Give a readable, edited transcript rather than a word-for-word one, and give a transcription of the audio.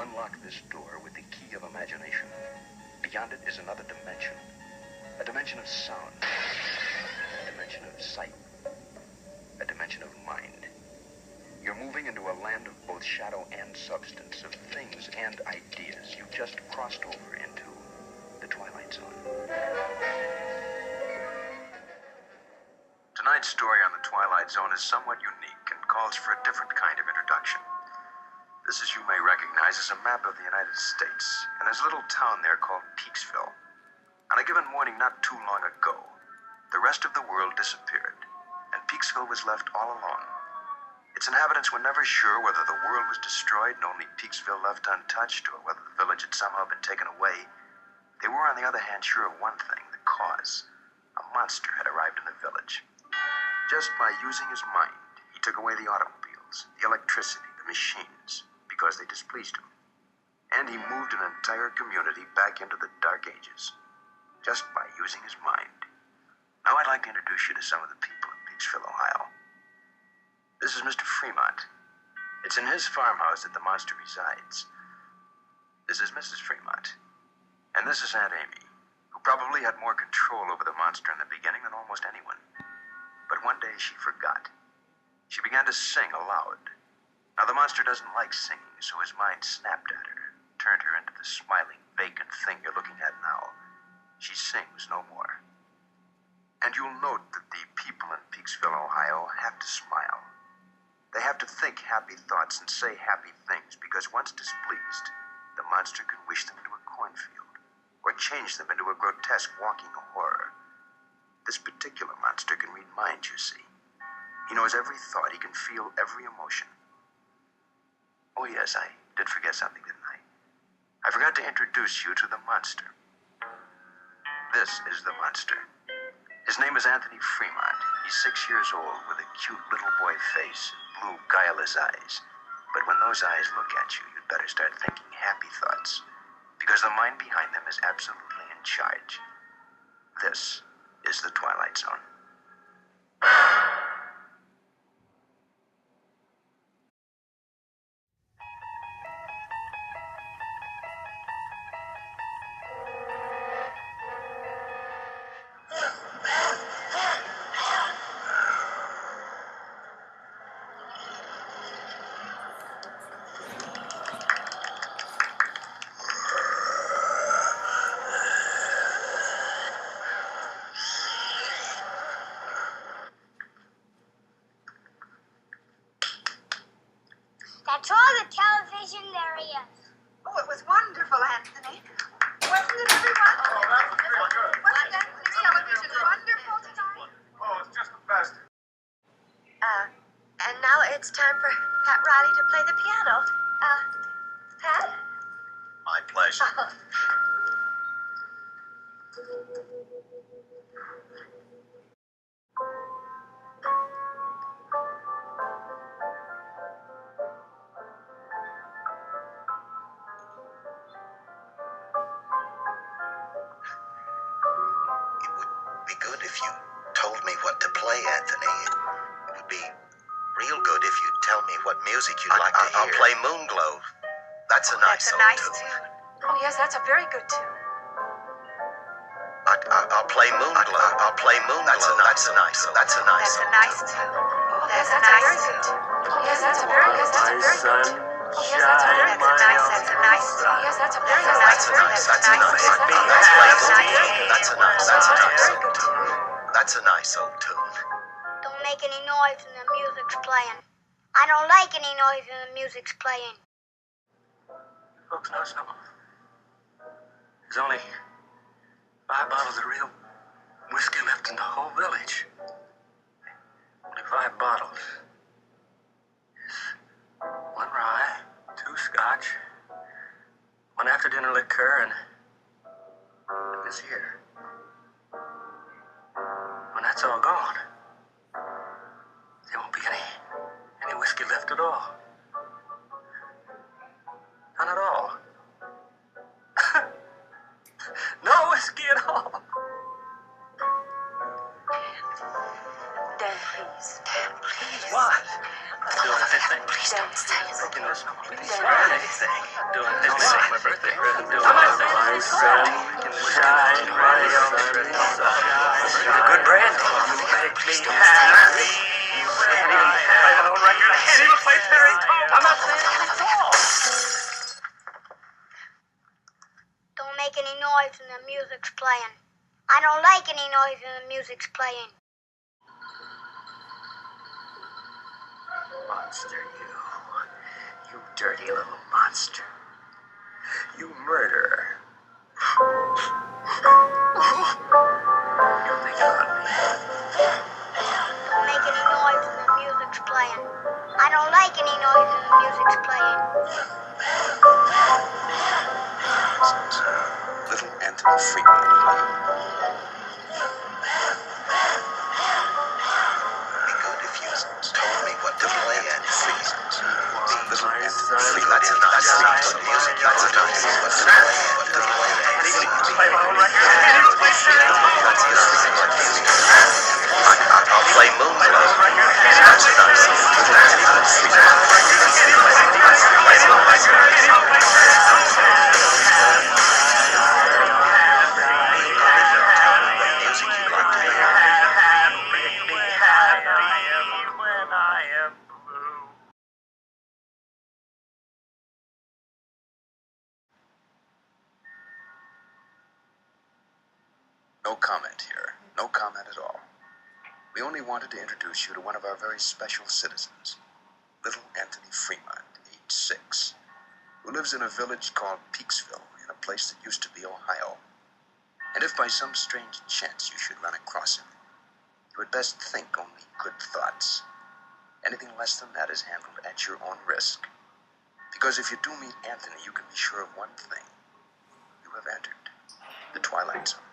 unlock this door with the key of imagination. Beyond it is another dimension. A dimension of sound. A dimension of sight. A dimension of mind. You're moving into a land of both shadow and substance, of things and ideas. You've just crossed over into the Twilight Zone. Tonight's story on the Twilight Zone is somewhat unique and calls for a different kind of introduction. This, as you may recognize, is a map of the United States, and there's a little town there called Peaksville. On a given morning not too long ago, the rest of the world disappeared, and Peaksville was left all alone. Its inhabitants were never sure whether the world was destroyed and only Peaksville left untouched, or whether the village had somehow been taken away. They were, on the other hand, sure of one thing, the cause. A monster had arrived in the village. Just by using his mind, he took away the automobiles, the electricity, the machines, because they displeased him. And he moved an entire community back into the Dark Ages, just by using his mind. Now I'd like to introduce you to some of the people in Peaksville, Ohio. This is Mr. Fremont. It's in his farmhouse that the monster resides. This is Mrs. Fremont. And this is Aunt Amy, who probably had more control over the monster in the beginning than almost anyone. But one day she forgot. She began to sing aloud. Now the monster doesn't like singing, so his mind snapped at her, turned her into the smiling, vacant thing you're looking at now. She sings no more. And you'll note that the people in Peaksville, Ohio, have to smile. They have to think happy thoughts and say happy things, because once displeased, the monster can wish them into a cornfield, or change them into a grotesque walking horror. This particular monster can read minds, you see. He knows every thought, he can feel every emotion. Oh yes, I did forget something, didn't I? I forgot to introduce you to the monster. This is the monster. His name is Anthony Fremont. He's 6 years old with a cute little boy face and blue, guileless eyes. But when those eyes look at you, you'd better start thinking happy thoughts, because the mind behind them is absolutely in charge. This is the Twilight Zone. That's all the television there is. Oh, it was wonderful, Anthony. Wasn't it, everyone? Oh, that was really good. Wasn't Anthony's television wonderful tonight? Oh, it's just the best. And now it's time for Pat Riley to play the piano. Pat? My pleasure. Good if you told me what to play, Anthony. It would be real good if you'd tell me what music you'd like to hear. I'll play Moonglow. That's a nice old tune. Oh, yes, that's a very good tune. I'll play Moonglow. I'll play Moonglow. That's a nice tune. Oh, that's a nice very good tune. Oh, yes, that's a very good tune. Oh, yes, that's a very nice. Yes, that's a very nice. That's a nice old tune. Don't make any noise when the music's playing. I don't like any noise when the music's playing. Folks know something. There's only 5 bottles of real whiskey left in the whole village. Only 5 bottles. Yes. 1 rye, 2 scotch, 1 after-dinner liqueur, and this here. When that's all gone, there won't be any whiskey left at all. None at all. No whiskey at all. Dad, Dan, please. Dan, please. What? Doing his thing. Please don't say it. Making this Friday thing. Doing his thing. My birthday present. Doing Come on, my son. son. Shine, my sun. He's a good brand. You make me happy. I can't even play my own record. I can't even play Terry Cole. I'm not saying anything at all. Don't make any noise when the music's playing. I don't like any noise when the music's playing. Monster, you dirty little monster. You murderer. You think about me. Don't make any noise when the music's playing. I don't like any noise when the music's playing. Little Anthony Freeman. Be good if you told me what to play at Freeze. Little Anthony Freeman. That's enough. Music. That's enough. What to play at. What to play at. Play my own record. I can't even play Terry Cole. That's enough. I'll play Moonglow. That's No comment here. No comment at all. We only wanted to introduce you to one of our very special citizens, little Anthony Fremont, age 6, who lives in a village called Peaksville, in a place that used to be Ohio. And if by some strange chance you should run across him, you had best think only good thoughts. Anything less than that is handled at your own risk. Because if you do meet Anthony, you can be sure of one thing. You have entered the Twilight Zone.